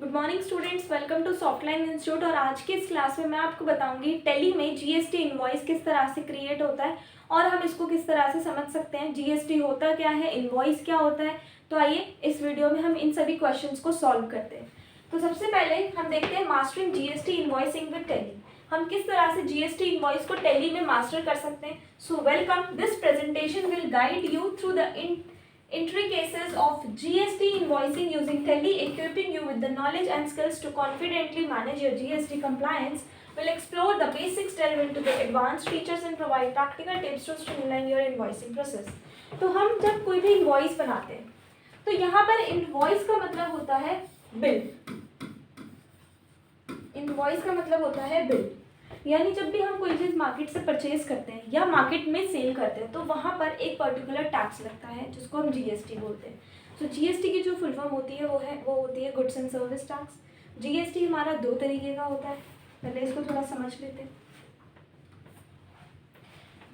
Good morning students, welcome to Softline institute. और आज की इस क्लास में मैं आपको बताऊंगी टैली में जीएसटी इनवॉइस किस तरह से क्रिएट होता है और हम इसको किस तरह से समझ सकते हैं। जीएसटी होता क्या है, इनवॉइस क्या होता है। तो आइए इस वीडियो में हम इन सभी क्वेश्चंस को सॉल्व करते हैं। तो सबसे पहले हम देखते हैं mastering GST invoicing with tally. हम किस तरह से जीएसटी इनवॉइस को टैली में मास्टर कर सकते हैं। So welcome, this presentation will guide you through the intricacies of GST invoicing using Tally, equipping you with the knowledge and skills to confidently manage your GST compliance. We'll explore the basics, delve into the advanced features and provide practical tips to streamline your invoicing process. तो हम जब कोई भी invoice बनाते हैं तो यहाँ पर इनवॉइस का मतलब होता है बिल। इनवॉइस का मतलब होता है बिल, यानी जब भी हम कोई चीज़ मार्केट से परचेज करते हैं या मार्केट में सेल करते हैं तो वहाँ पर एक पर्टिकुलर टैक्स लगता है जिसको हम जीएसटी बोलते हैं। तो जीएसटी की जो फुल फॉर्म होती है वो होती है goods and service tax. GST हमारा दो तरीके का होता है, पहले इसको थोड़ा समझ लेते हैं।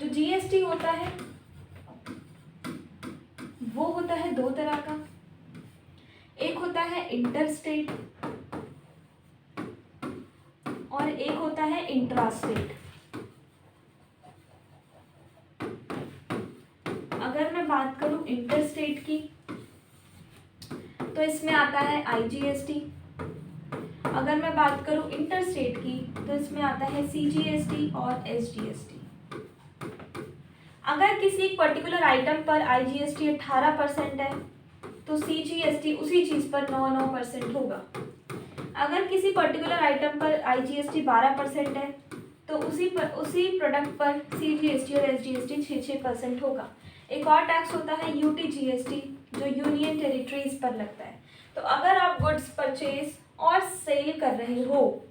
जो जीएसटी होता है वो होता है दो तरह का, एक होता है इंटर स्टेट और एक होता है इंट्रा स्टेट। अगर मैं बात करूं इंटर स्टेट की तो इसमें आता है आईजीएसटी। अगर मैं बात करूं इंटर स्टेट की तो इसमें आता है सीजीएसटी और एसजीएसटी। अगर किसी पर्टिकुलर आइटम पर आईजीएसटी 18% है तो सीजीएसटी उसी चीज पर 9% होगा। अगर किसी पर्टिकुलर आइटम पर आईजीएसटी 12% है तो उसी प्रोडक्ट पर सीजीएसटी और एसजीएसटी 6% होगा। एक और टैक्स होता है यूटीजीएसटी जो यूनियन टेरिटरीज पर लगता है। तो अगर आप गुड्स परचेज और सेल कर रहे हो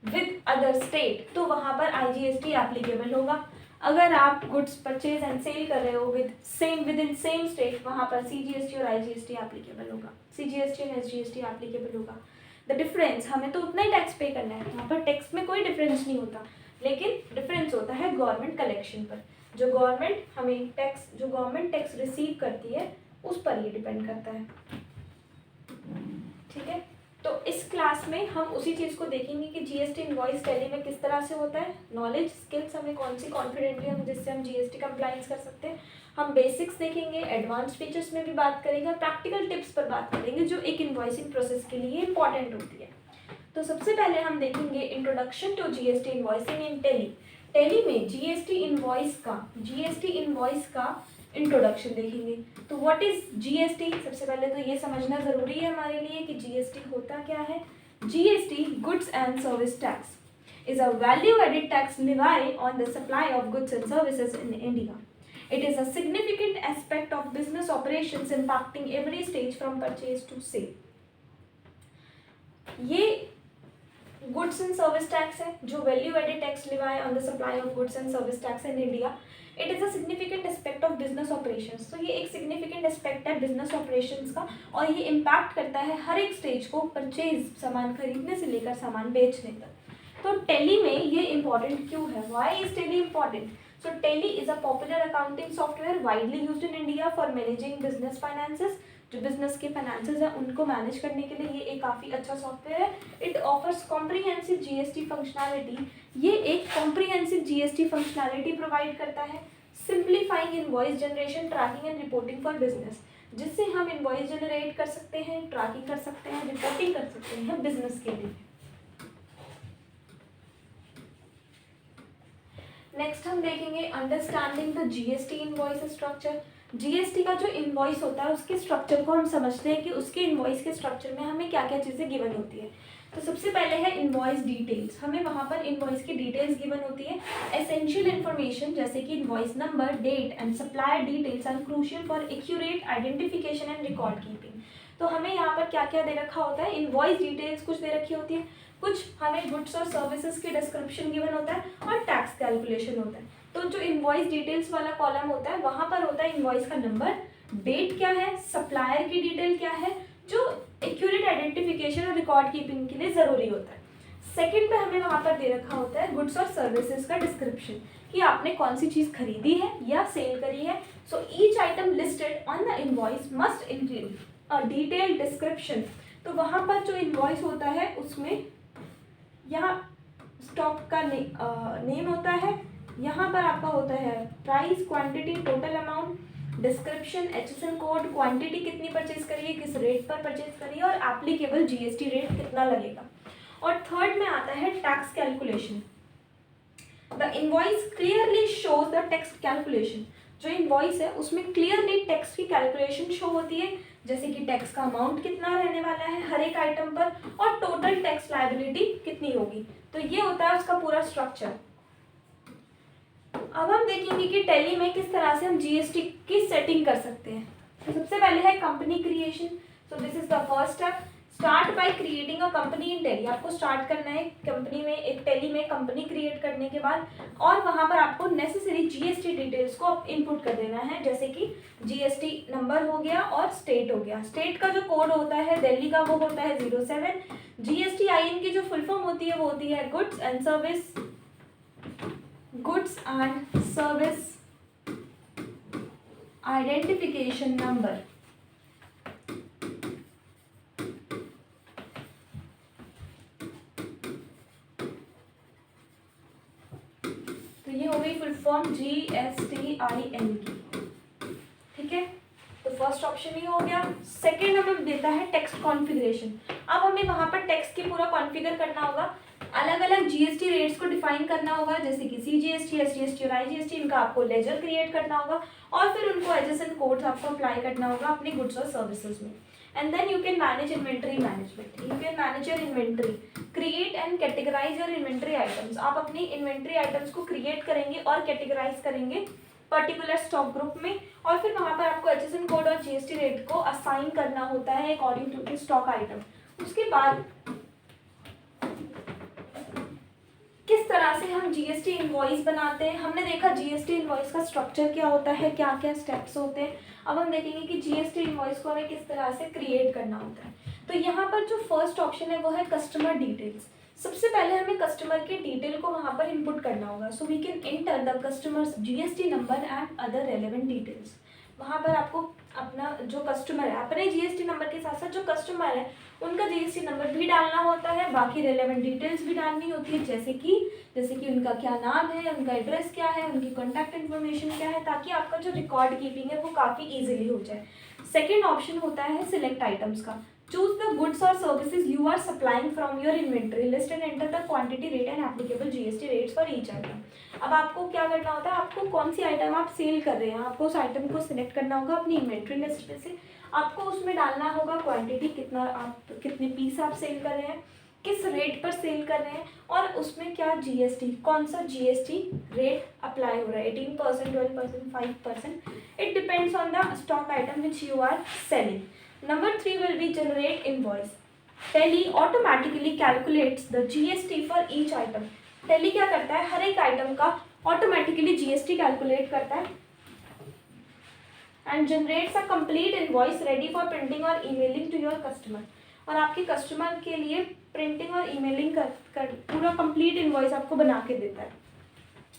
विद अदर स्टेट तो वहाँ पर आईजीएसटी एप्लीकेबल होगा। अगर आप गुड्स परचेज एंड सेल कर रहे हो विद इन सेम स्टेट वहाँ पर सीजीएसटी और आईजीएसटी एप्लीकेबल होगा, सीजीएसटी और एसजीएसटी एप्लीकेबल होगा। द डिफरेंस, हमें तो उतना ही टैक्स पे करना है, वहाँ पर टैक्स में कोई डिफरेंस नहीं होता, लेकिन डिफरेंस होता है गवर्नमेंट कलेक्शन पर। जो गवर्नमेंट टैक्स रिसीव करती है उस पर ये डिपेंड करता है। ठीक है, तो इस क्लास में हम उसी चीज़ को देखेंगे कि जीएसटी इनवॉइस टैली में किस तरह से होता है। नॉलेज स्किल्स हमें कौन सी कॉन्फिडेंटली हम जिससे हम जीएसटी कंप्लाइंस कर सकते हैं। हम बेसिक्स देखेंगे, एडवांस फीचर्स में भी बात करेंगे, प्रैक्टिकल टिप्स पर बात करेंगे जो एक इनवॉइसिंग प्रोसेस के लिए इंपॉर्टेंट होती है। तो सबसे पहले हम देखेंगे introduction to GST invoicing in Tally. Tally में जीएसटी इनवॉइस का इंट्रोडक्शन देखेंगे। तो व्हाट इज जीएसटी, सबसे पहले तो ये समझना जरूरी है हमारे लिए कि जीएसटी होता क्या है। GST, goods and service tax, is a value-added tax levied on the supply of goods and services in India. It is a significant aspect of business operations impacting every stage from purchase to sale. ये goods and service tax है जो value added tax levy on the supply of goods and service tax in India. It is a significant aspect of business operations. तो ये एक significant aspect है business operations का और ये इम्पैक्ट करता है हर एक स्टेज को, परचेज, सामान खरीदने से लेकर सामान बेचने तक। तो टैली में ये इंपॉर्टेंट क्यों है, why is tally important. So tally is a popular accounting software widely used in India for managing business finances. जो बिजनेस के फाइनेंसेस हैं उनको मैनेज करने के लिए ये एक काफ़ी अच्छा सॉफ्टवेयर है। It offers comprehensive GST functionality. ये एक कॉम्प्रिहेंसिव जीएसटी फंक्शनैलिटी प्रोवाइड करता है। Simplifying invoice generation, tracking and reporting for business, जिससे हम इनवॉइस जनरेट कर सकते हैं, ट्रैकिंग कर सकते हैं, रिपोर्टिंग कर सकते हैं बिजनेस के लिए। नेक्स्ट हम देखेंगे understanding the GST invoice structure. GST का जो इनवॉइस होता है उसके स्ट्रक्चर को हम समझते हैं कि उसके इनवॉइस के स्ट्रक्चर में हमें क्या क्या चीज़ें गिवन होती है। तो सबसे पहले है इनवॉइस डिटेल्स। हमें वहाँ पर इनवॉइस की डिटेल्स गिवन होती है। एसेंशियल इन्फॉर्मेशन जैसे कि invoice number, date and supplier details are crucial for accurate identification and record keeping. तो हमें यहाँ पर क्या क्या दे रखा होता है, इनवॉइस डिटेल्स कुछ दे रखी होती है, कुछ हमें गुड्स और सर्विसेज के डिस्क्रिप्शन गिवन होता है और टैक्स कैलकुलेशन होता है। तो जो इनवॉइस डिटेल्स वाला कॉलम होता है वहाँ पर होता है इनवॉइस का नंबर, डेट क्या है, सप्लायर की डिटेल क्या है, जो एक्यूरेट आइडेंटिफिकेशन और रिकॉर्ड कीपिंग के लिए ज़रूरी होता है। सेकंड पे हमें वहाँ पर दे रखा होता है गुड्स और सर्विसेज का डिस्क्रिप्शन कि आपने कौन सी चीज़ खरीदी है या सेल करी है। So each item listed on the invoice must include a detailed description तो वहाँ पर जो इनवॉइस होता है उसमें यहाँ स्टॉक का नेम होता है, यहाँ पर आपका होता है price, quantity, total amount, description, HSN code, quantity कितनी परचेज करिए, किस रेट पर परचेज करिए और एप्लीकेबल GST रेट कितना लगेगा। और थर्ड में आता है tax calculation. The invoice clearly shows the tax calculation. जो इनवॉइस है उसमें क्लियरली टैक्स की कैलकुलेशन शो होती है, जैसे कि टैक्स का अमाउंट कितना रहने वाला है हर एक आइटम पर और टोटल टैक्स लायबिलिटी कितनी होगी। तो ये होता है उसका पूरा स्ट्रक्चर। अब हम देखेंगे कि टैली में किस तरह से हम GST की सेटिंग कर सकते हैं। तो सबसे पहले है company creation. So this is the first step. Start by creating a company in tally. आपको स्टार्ट करना है कंपनी में, एक टैली में कंपनी क्रिएट करने के बाद, और वहां पर आपको नेसेसरी GST डिटेल्स को इनपुट कर देना है, जैसे कि GST नंबर हो गया और स्टेट हो गया। स्टेट का जो कोड होता है दिल्ली का वो होता है 07। GSTIN की जो फुल फॉर्म होती है वो होती है goods and service identification number. तो ये हो गई फुल फॉर्म GSTIN की, ठीक है। तो फर्स्ट ऑप्शन ये हो गया। सेकेंड हमें देता है टेक्स्ट कॉन्फ़िगरेशन। अब हमें वहां पर टेक्स्ट की पूरा कॉन्फ़िगर करना होगा, अलग अलग GST रेट्स को डिफाइन करना होगा, जैसे कि CGST, SGST और IGST। इनका आपको लेजर क्रिएट करना होगा और फिर उनको HSN कोड्स आपको अप्लाई करना होगा अपनी गुड्स और सर्विसेज में। And then you can manage inventory management. You can manage your inventory, create and categorise your inventory items. आप अपनी इन्वेंट्री आइटम्स को क्रिएट करेंगे और कैटेगराइज करेंगे पर्टिकुलर स्टॉक ग्रुप में, और फिर वहां पर आपको HSN कोड और GST रेट को असाइन करना होता है according to the stock item. उसके बाद किस तरह से हम GST इनवॉइस बनाते हैं। हमने देखा GST इनवॉइस का स्ट्रक्चर क्या होता है, क्या क्या स्टेप्स होते हैं। अब हम देखेंगे कि GST इनवॉइस को हमें किस तरह से क्रिएट करना होता है। तो यहाँ पर जो फर्स्ट ऑप्शन है वो है कस्टमर डिटेल्स। सबसे पहले हमें कस्टमर के डिटेल को वहाँ पर इनपुट करना होगा। So we can enter the customers GST number and other relevant details. वहाँ पर आपको अपना जो कस्टमर है, अपने GST नंबर के साथ साथ जो कस्टमर है उनका GST नंबर भी डालना होता है, बाकी रेलेवेंट डिटेल्स भी डालनी होती है, जैसे कि उनका क्या नाम है, उनका एड्रेस क्या है, उनकी कॉन्टैक्ट इन्फॉर्मेशन क्या है, ताकि आपका जो रिकॉर्ड कीपिंग है वो काफ़ी ईजिली हो जाए। सेकेंड ऑप्शन होता है सिलेक्ट आइटम्स का। चूज द गुड्स और services you are supplying from your inventory list and enter the quantity rate and applicable GST rates for each item. अब आपको क्या करना होता है, आपको कौन सी आइटम आप सेल कर रहे हैं, आपको उस आइटम को सिलेक्ट करना होगा अपनी इन्वेंट्री लिस्ट में से। आपको उसमें डालना होगा क्वांटिटी, कितना आप कितने पीस आप सेल कर रहे हैं, किस रेट पर सेल कर रहे हैं, और उसमें क्या GST, कौन सा GST रेट अप्लाई हो रहा है, 18%, 12%, 5%। It depends on the stock item which you are selling. Number 3 will be generate invoice. Tally automatically calculates the GST for each item. Tally क्या करता है, हर एक आइटम का ऑटोमेटिकली GST कैलकुलेट करता है and generates a complete invoice ready for printing और emailing to your customer. और आपके कस्टमर के लिए प्रिंटिंग और ईमेलिंग कर पूरा कंप्लीट इनवॉइस आपको बना के देता है,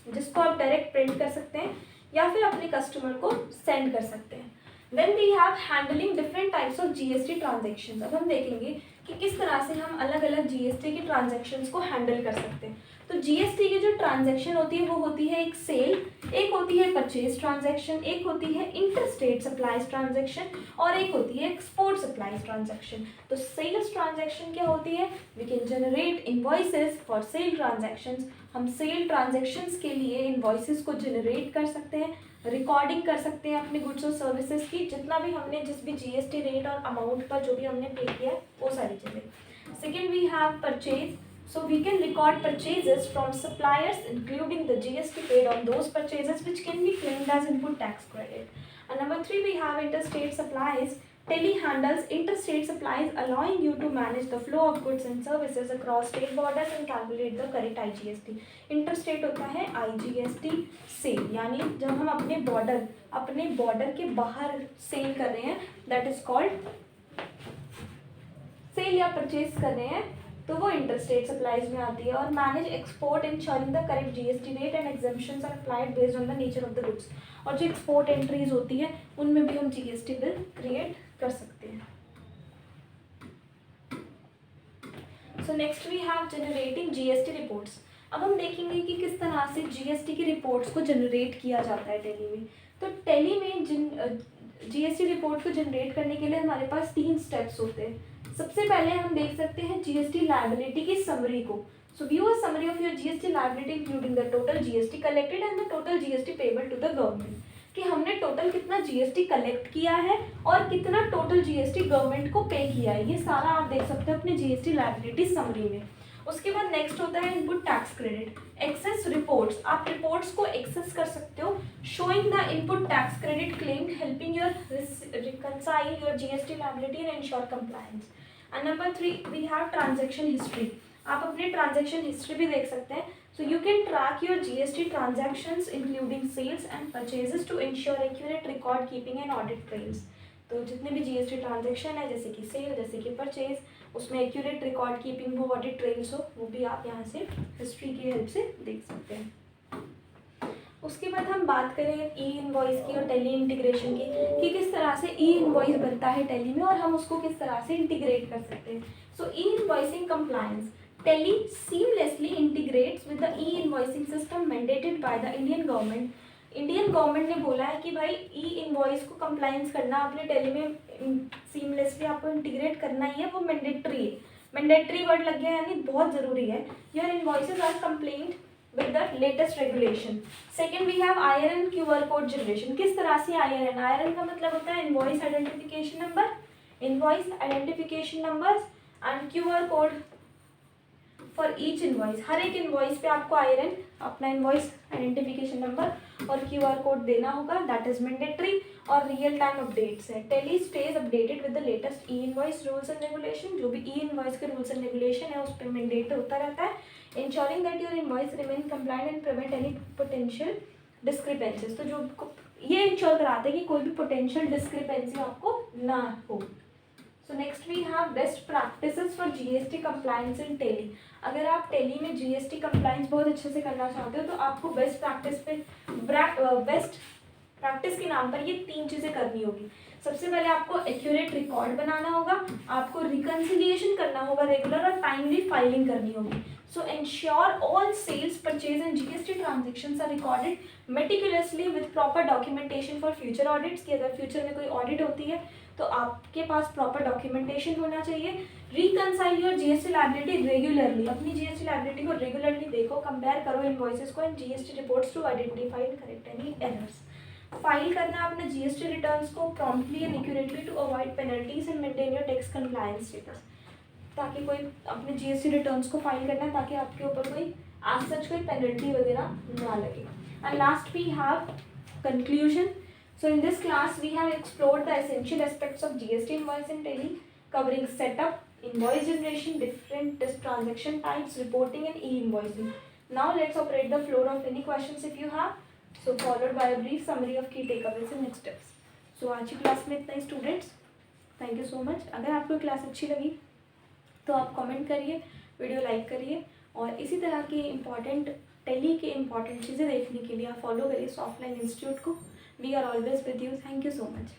जिसको आप डायरेक्ट प्रिंट कर सकते हैं या फिर अपने कस्टमर को सेंड कर सकते हैं। Then we have handling different types of GST transactions. अब हम देखेंगे कि किस तरह से हम अलग अलग GST के ट्रांजेक्शन्स को हैंडल कर सकते हैं। तो GST की जो ट्रांजेक्शन होती है वो होती है एक सेल, एक होती है परचेज ट्रांजेक्शन, एक होती है इंटरस्टेट सप्लाईज ट्रांजेक्शन और एक होती है एक्सपोर्ट सप्लाईज ट्रांजेक्शन। तो सेल्स ट्रांजेक्शन क्या होती है, we can generate invoices for sale transactions. हम सेल ट्रांजेक्शन्स के लिए इनवॉइसेस को जनरेट कर सकते हैं, रिकॉर्डिंग कर सकते हैं अपने गुड्स और सर्विसेज की, जितना भी हमने जिस भी GST रेट और अमाउंट पर जो भी हमने पे किया है वो सारी चीज़ें। Second we have purchase. So we can record purchases from suppliers including the GST paid on those purchases which can be claimed as input tax credit. And number 3 we have interstate supplies. Tally handles interstate supplies allowing you to manage the flow of goods and services across state borders and calculate the correct IGST. Interstate होता है IGST cell, यानी जब हम अपने border के बाहर cell कर रहे हैं दैट इज कॉल्ड सेल या परचेज कर रहे हैं तो वो इंटरस्टेट सप्लाईज में आती है। और manage export ensuring the correct GST rate and exemptions are applied based on the nature of the goods. और जो एक्सपोर्ट एंट्रीज होती है उनमें भी हम GST बिल क्रिएट कर सकते हैं। So next we have generating GST reports. अब हम देखेंगे कि किस तरह से जीएसटी की रिपोर्ट्स को जनरेट किया जाता है टैली में। तो टैली में जीएसटी रिपोर्ट को जनरेट करने के लिए हमारे पास 3 स्टेप्स होते हैं। सबसे पहले हम देख सकते हैं जीएसटी लायबिलिटी की समरी को। So view a summary of your GST liability including the total GST collected and the total GST payable to the government, कि हमने टोटल कितना जीएसटी कलेक्ट किया है और कितना टोटल जीएसटी गवर्नमेंट को पे किया है, ये सारा आप देख सकते हो अपने जीएसटी लायबिलिटी समरी में। उसके बाद नेक्स्ट होता है input tax credit, access reports. आप रिपोर्ट्स को एक्सेस कर सकते हो, showing the input tax credit claimed, helping your reconcile your GST liability and ensure compliance. And number 3 we have transaction history. आप अपने ट्रांजैक्शन हिस्ट्री भी देख सकते हैं। So you can track your GST transactions including sales and purchases to ensure accurate record keeping and audit trails. तो जितने भी GST transaction है, जैसे कि सेल, जैसे कि परचेज, उसमें एक्यूरेट रिकॉर्ड कीपिंग हो, ऑडिट ट्रेल्स हो, वो भी आप यहाँ से हिस्ट्री की हेल्प से देख सकते हैं। उसके बाद हम बात करें ई इनवॉइस की और टेली इंटीग्रेशन की, कि किस तरह से ई इनवॉइस बनता है टेली में और हम उसको किस तरह से इंटीग्रेट कर सकते हैं। So e invoicing compliance, Tally seamlessly integrates with the e-invoicing system mandated by the Indian government. Indian government ने बोला है कि भाई ई इनवॉइस को कंप्लायंस करना अपने टेली में सीमलेसली आपको इंटीग्रेट करना ही है, वो मैंडेटरी है। मैंडेटरी वर्ड लग गया यानी बहुत ज़रूरी है। Your invoices are compliant with the latest regulation. Second we have IRN QR code generation. किस तरह से IRN का मतलब होता है invoice identification number, invoice identification numbers and QR code for each invoice. हर एक इनवॉइस पे आपको IRN, अपना इनवॉइस आइडेंटिफिकेशन नंबर और QR कोड देना होगा, दैट इज मैंडेटरी। और रियल टाइम अपडेट्स है, Tally stage updated with the latest e invoice rules and regulation. जो भी ई इनवॉइस के रूल्स एंड रेगुलेशन है उस पर मैंडेट होता रहता है। Ensuring that your invoice remain compliant and prevent any potential discrepancies. तो जो ये इंश्योर कराते हैं कि कोई भी पोटेंशियल डिस्क्रिपेंसी आपको ना हो। So next we have best practices for GST compliance in Tally. अगर आप टेली में जीएसटी कंप्लायंस बहुत अच्छे से करना चाहते हो तो आपको बेस्ट प्रैक्टिस के नाम पर ये 3 चीज़ें करनी होगी। सबसे पहले आपको एक्यूरेट रिकॉर्ड बनाना होगा, आपको रिकन्सिलिएशन करना होगा रेगुलर, और टाइमली फाइलिंग करनी होगी। So ensure all sales, purchase and GST transactions are recorded meticulously with proper documentation for future audits, कि अगर फ्यूचर में कोई ऑडिट होती है तो आपके पास प्रॉपर डॉक्यूमेंटेशन होना चाहिए। Reconcile your GST liability regularly. अपनी जीएसटी लायबिलिटी को रेगुलरली देखो, कंपेयर करो इनवॉइसेस को and GST reports to identify and correct any errors. File करना अपने जीएसटी रिटर्न्स को promptly and accurately to avoid penalties and maintain your tax compliance status. ताकि कोई अपने जीएसटी रिटर्न्स को फाइल करना है ताकि आपके ऊपर कोई आज सच कोई पेनल्टी वगैरह ना लगे। And last we have conclusion. So in this class we have explored the essential aspects of GST invoice in Tally, covering setup, invoice generation, different transaction types, reporting and e-invoicing. Now let's operate the floor of any questions if you have. So followed by a brief summary of key takeaways and next steps. So आज की class में इतना ही students, thank you so much. अगर आपको class अच्छी लगी तो आप कमेंट करिए, वीडियो लाइक करिए, और इसी तरह की इम्पॉर्टेंट टेली के इम्पॉर्टेंट चीज़ें देखने के लिए आप फॉलो करिए सॉफ्टलाइन इंस्टीट्यूट को। We are always with you. Thank you so much.